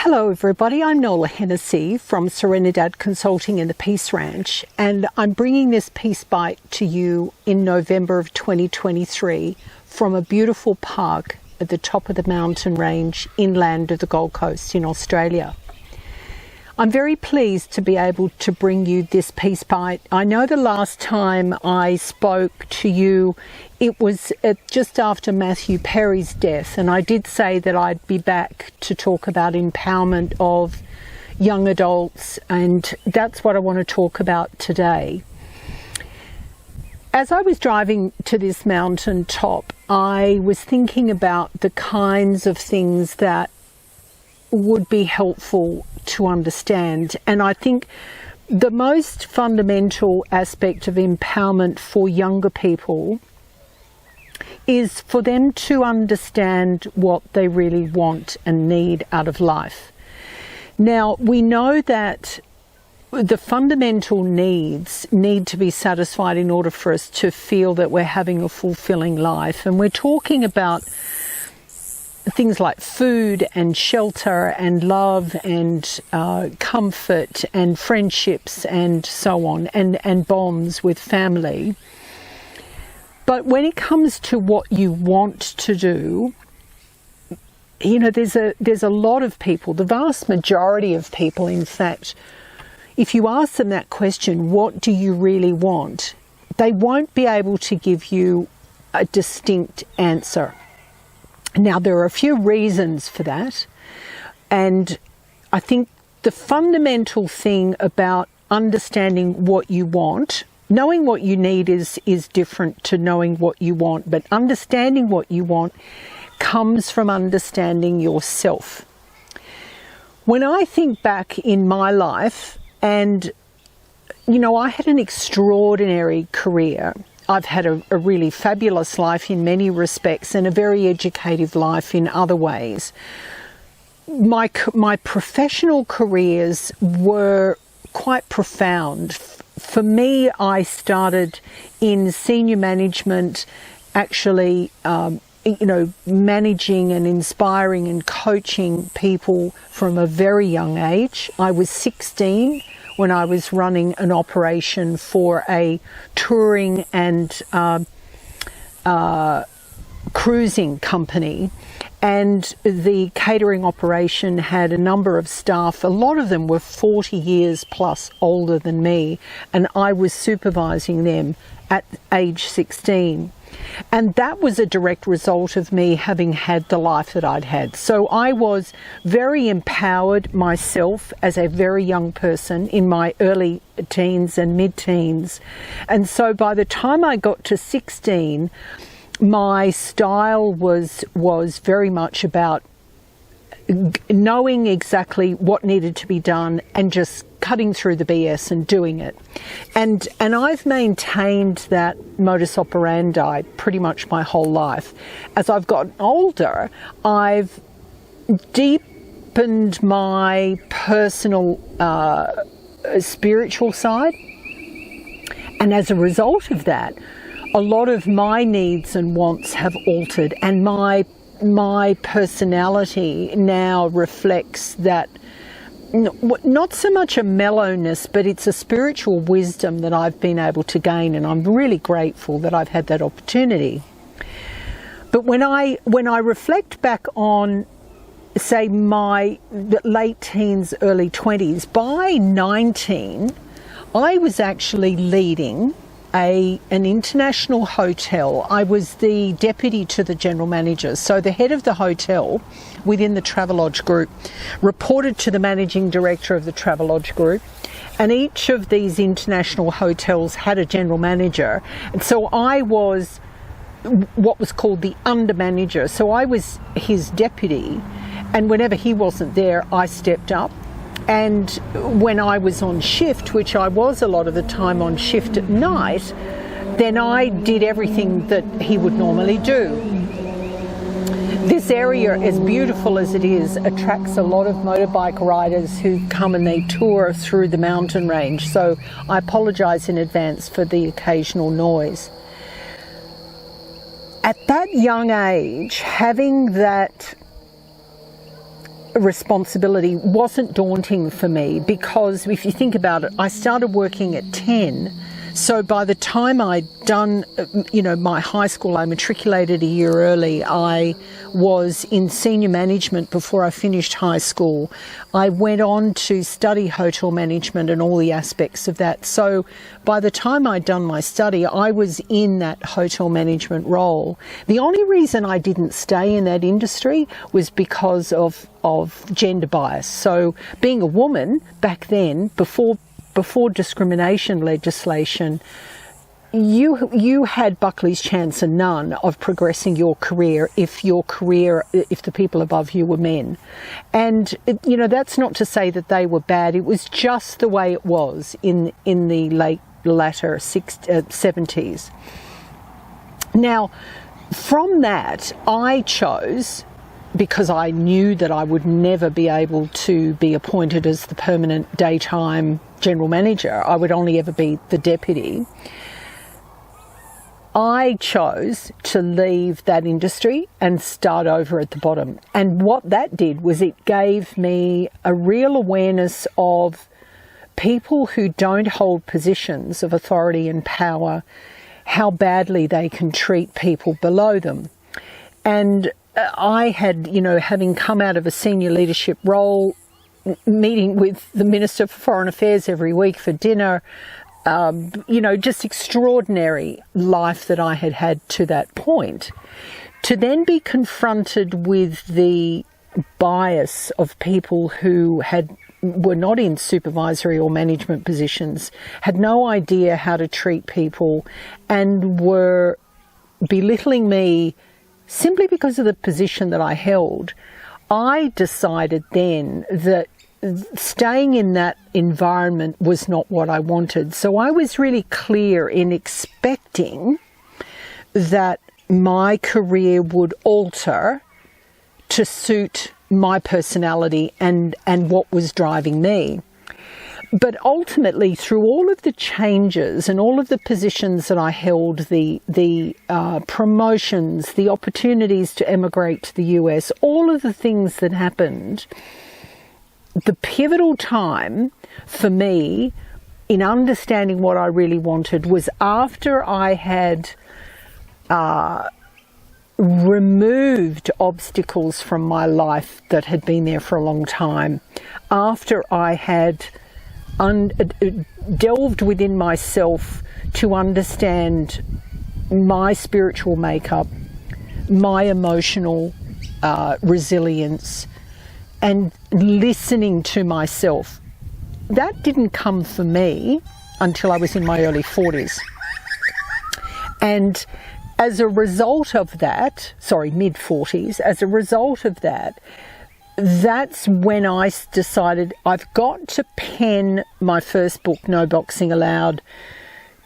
Hello everybody, I'm Nola Hennessy from Serenidad Consulting in the Peace Ranch, and I'm bringing this Peace Bite to you in November of 2023 from a beautiful park at the top of the mountain range inland of the Gold Coast in Australia. I'm very pleased to be able to bring you this Peace Bite. I know the last time I spoke to you, it was just after Matthew Perry's death, and I did say that I'd be back to talk about empowerment of young adults, and that's what I want to talk about today. As I was driving to this mountain top, I was thinking about the kinds of things that would be helpful to understand, and I think the most fundamental aspect of empowerment for younger people is for them to understand what they really want and need out of life. Now, we know that the fundamental needs need to be satisfied in order for us to feel that we're having a fulfilling life, and we're talking about things like food and shelter and love and comfort and friendships and so on, and bonds with family. But when it comes to what you want to do, you know, there's a lot of people, the vast majority of people, in fact, if you ask them that question, what do you really want? They won't be able to give you a distinct answer. Now, there are a few reasons for that, and I think the fundamental thing about understanding what you want, knowing what you need is different to knowing what you want, but understanding what you want comes from understanding yourself. When I think back in my life, and you know, I had an extraordinary career. I've had a really fabulous life in many respects and a very educative life in other ways. My professional careers were quite profound. For me, I started in senior management, actually, managing and inspiring and coaching people from a very young age. I was 16 when I was running an operation for a touring and cruising company, and the catering operation had a number of staff. A lot of them were 40 years plus older than me, and I was supervising them at age 16. And that was a direct result of me having had the life that I'd had. So I was very empowered myself as a very young person in my early teens and mid-teens. And so by the time I got to 16, my style was very much about knowing exactly what needed to be done and just cutting through the BS and doing it. And I've maintained that modus operandi pretty much my whole life. As I've gotten older, I've deepened my personal spiritual side, and as a result of that, a lot of my needs and wants have altered, and my personality now reflects that, not so much a mellowness, but it's a spiritual wisdom that I've been able to gain, and I'm really grateful that I've had that opportunity. But when I reflect back on, say, my late teens, early 20s, by 19, I was actually leading an international hotel. I was the deputy to the general manager. So the head of the hotel within the Travelodge Group reported to the managing director of the Travelodge Group, and each of these international hotels had a general manager. And so I was what was called the under manager. So I was his deputy, and whenever he wasn't there, I stepped up. And when I was on shift, which I was a lot of the time on shift at night, then I did everything that he would normally do. This area, as beautiful as it is, attracts a lot of motorbike riders who come and they tour through the mountain range. So I apologise in advance for the occasional noise. At that young age, having that responsibility wasn't daunting for me, because if you think about it, I started working at 10. So by the time I'd done, my high school, I matriculated a year early. I was in senior management before I finished high school. I went on to study hotel management and all the aspects of that. So by the time I'd done my study, I was in that hotel management role. The only reason I didn't stay in that industry was because of gender bias. So being a woman back then, before discrimination legislation, you had Buckley's chance and none of progressing your career if the people above you were men. And that's not to say that they were bad. It was just the way it was in the latter 70s. Now, from that, I chose, because I knew that I would never be able to be appointed as the permanent daytime general manager. I would only ever be the deputy. I chose to leave that industry and start over at the bottom. And what that did was it gave me a real awareness of people who don't hold positions of authority and power, how badly they can treat people below them. And I had, having come out of a senior leadership role, meeting with the Minister for Foreign Affairs every week for dinner, just extraordinary life that I had had to that point. To then be confronted with the bias of people who were not in supervisory or management positions, had no idea how to treat people, and were belittling me simply because of the position that I held, I decided then that staying in that environment was not what I wanted. So I was really clear in expecting that my career would alter to suit my personality and what was driving me. But ultimately, through all of the changes and all of the positions that I held, the promotions, the opportunities to emigrate to the US, all of the things that happened, the pivotal time for me in understanding what I really wanted was after I had removed obstacles from my life that had been there for a long time, after I had delved within myself to understand my spiritual makeup, my emotional resilience, and listening to myself. That didn't come for me until I was in my early 40s. And as a result of that, mid-40s, as a result of that, that's when I decided I've got to pen my first book, No Boxing Allowed,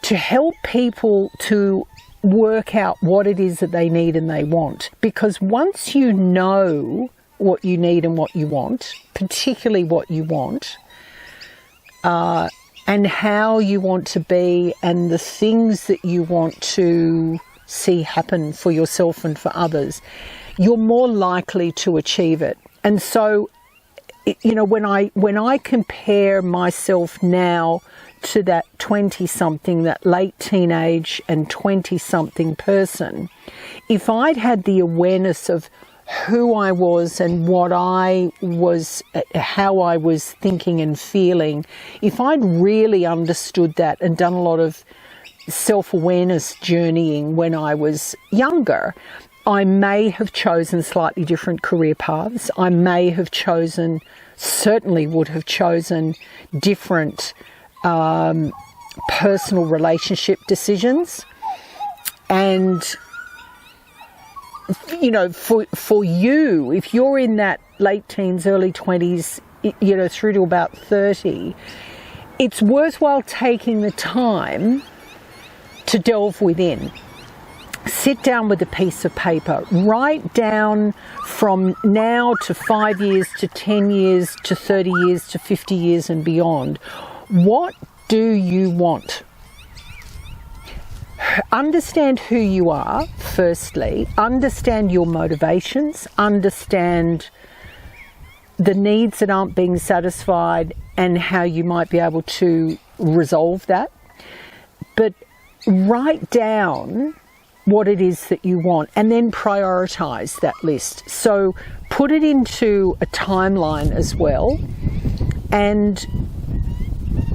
to help people to work out what it is that they need and they want. Because once you know what you need and what you want, particularly what you want, and how you want to be, and the things that you want to see happen for yourself and for others, you're more likely to achieve it. And so, when I compare myself now to that 20-something, that late teenage and 20-something person, if I'd had the awareness of who I was and what I was, how I was thinking and feeling, if I'd really understood that and done a lot of self-awareness journeying when I was younger, I may have chosen slightly different career paths. I may have chosen, certainly would have chosen different personal relationship decisions. And, for you, if you're in that late teens, early 20s, through to about 30, it's worthwhile taking the time to delve within. Sit down with a piece of paper, write down from now to 5 years to 10 years to 30 years to 50 years and beyond. What do you want? Understand who you are, firstly. Understand your motivations. Understand the needs that aren't being satisfied and how you might be able to resolve that. But write down what it is that you want and then prioritize that list. So put it into a timeline as well and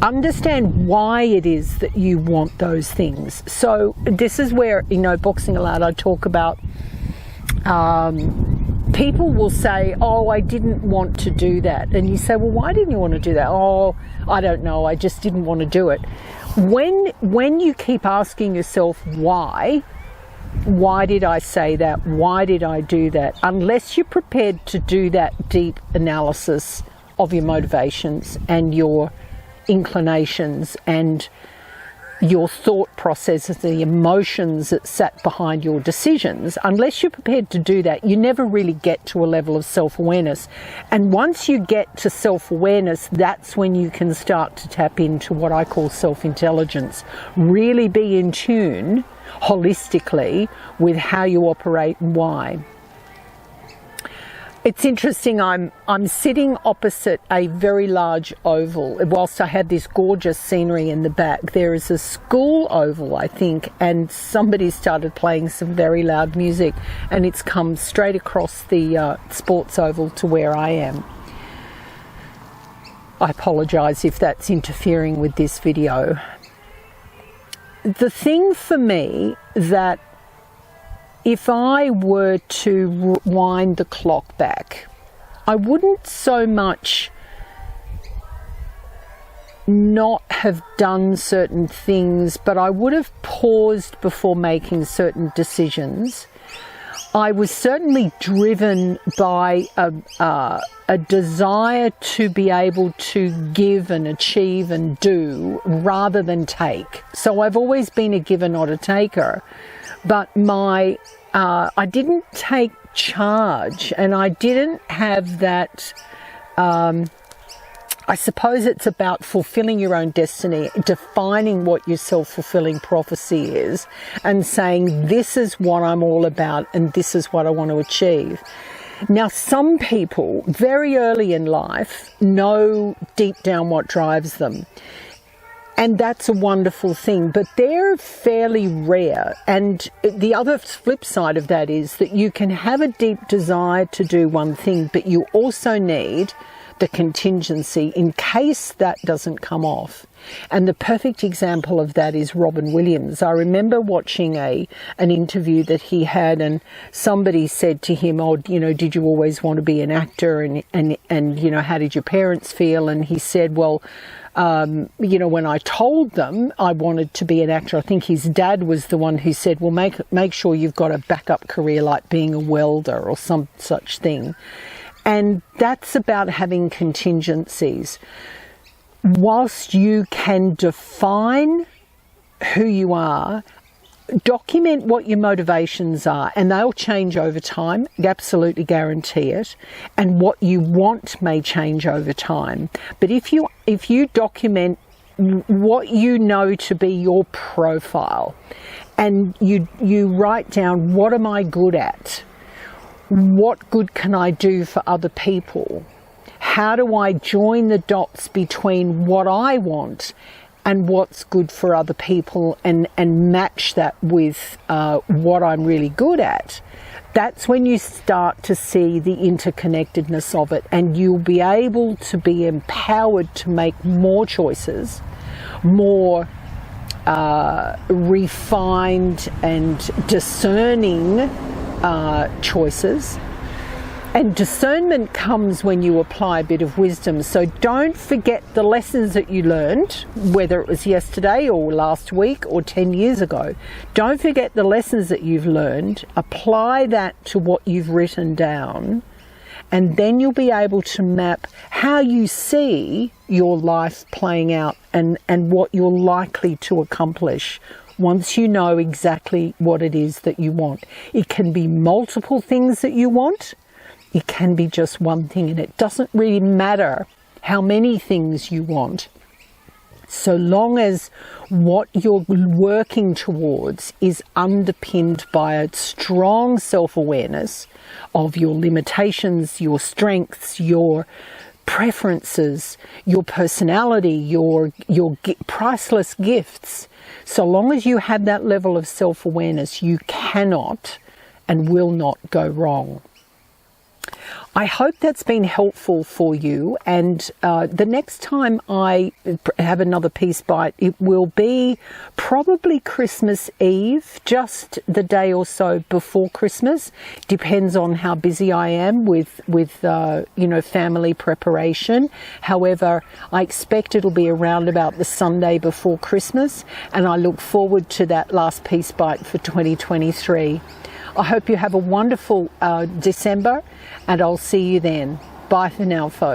understand why it is that you want those things. So this is where, Boxing Aloud, I talk about people will say, oh, I didn't want to do that. And you say, well, why didn't you want to do that? Oh, I don't know. I just didn't want to do it. When you keep asking yourself why did I say that? Why did I do that? Unless you're prepared to do that deep analysis of your motivations and your inclinations and your thought processes, the emotions that sat behind your decisions, unless you're prepared to do that, you never really get to a level of self-awareness. And once you get to self-awareness, that's when you can start to tap into what I call self-intelligence. Really be in tune holistically with how you operate and why. It's interesting, I'm sitting opposite a very large oval. Whilst I had this gorgeous scenery in the back, there is a school oval, I think, and somebody started playing some very loud music, and it's come straight across the sports oval to where I am. I apologise if that's interfering with this video. The thing for me that if I were to wind the clock back, I wouldn't so much not have done certain things, but I would have paused before making certain decisions. I was certainly driven by a desire to be able to give and achieve and do rather than take. So I've always been a giver, not a taker. But I didn't take charge, and I didn't have that, I suppose it's about fulfilling your own destiny, defining what your self-fulfilling prophecy is, and saying, this is what I'm all about, and this is what I want to achieve. Now, some people, very early in life, know deep down what drives them. And that's a wonderful thing, but they're fairly rare. And the other flip side of that is that you can have a deep desire to do one thing, but you also need the contingency in case that doesn't come off. And the perfect example of that is Robin Williams. I remember watching an interview that he had, and somebody said to him, oh, did you always want to be an actor? And how did your parents feel? And he said, well, when I told them I wanted to be an actor, I think his dad was the one who said, well, make sure you've got a backup career like being a welder or some such thing. And that's about having contingencies. Whilst you can define who you are, document what your motivations are, and they'll change over time, absolutely guarantee it, and what you want may change over time. But if you document what you know to be your profile, and you write down, what am I good at? What good can I do for other people? How do I join the dots between what I want and what's good for other people, and match that with what I'm really good at? That's when you start to see the interconnectedness of it, and you'll be able to be empowered to make more choices, more refined and discerning choices. And discernment comes when you apply a bit of wisdom. So don't forget the lessons that you learned, whether it was yesterday or last week or 10 years ago. Don't forget the lessons that you've learned. Apply that to what you've written down, and then you'll be able to map how you see your life playing out and what you're likely to accomplish once you know exactly what it is that you want. It can be multiple things that you want. It can be just one thing, and it doesn't really matter how many things you want. So long as what you're working towards is underpinned by a strong self-awareness of your limitations, your strengths, your preferences, your personality, your priceless gifts. So long as you have that level of self-awareness, you cannot and will not go wrong. I hope that's been helpful for you, and the next time I have another Peace Bite, it will be probably Christmas Eve, just the day or so before Christmas. Depends on how busy I am with family preparation. However, I expect it'll be around about the Sunday before Christmas, and I look forward to that last Peace Bite for 2023. I hope you have a wonderful December, and I'll see you then. Bye for now, folks.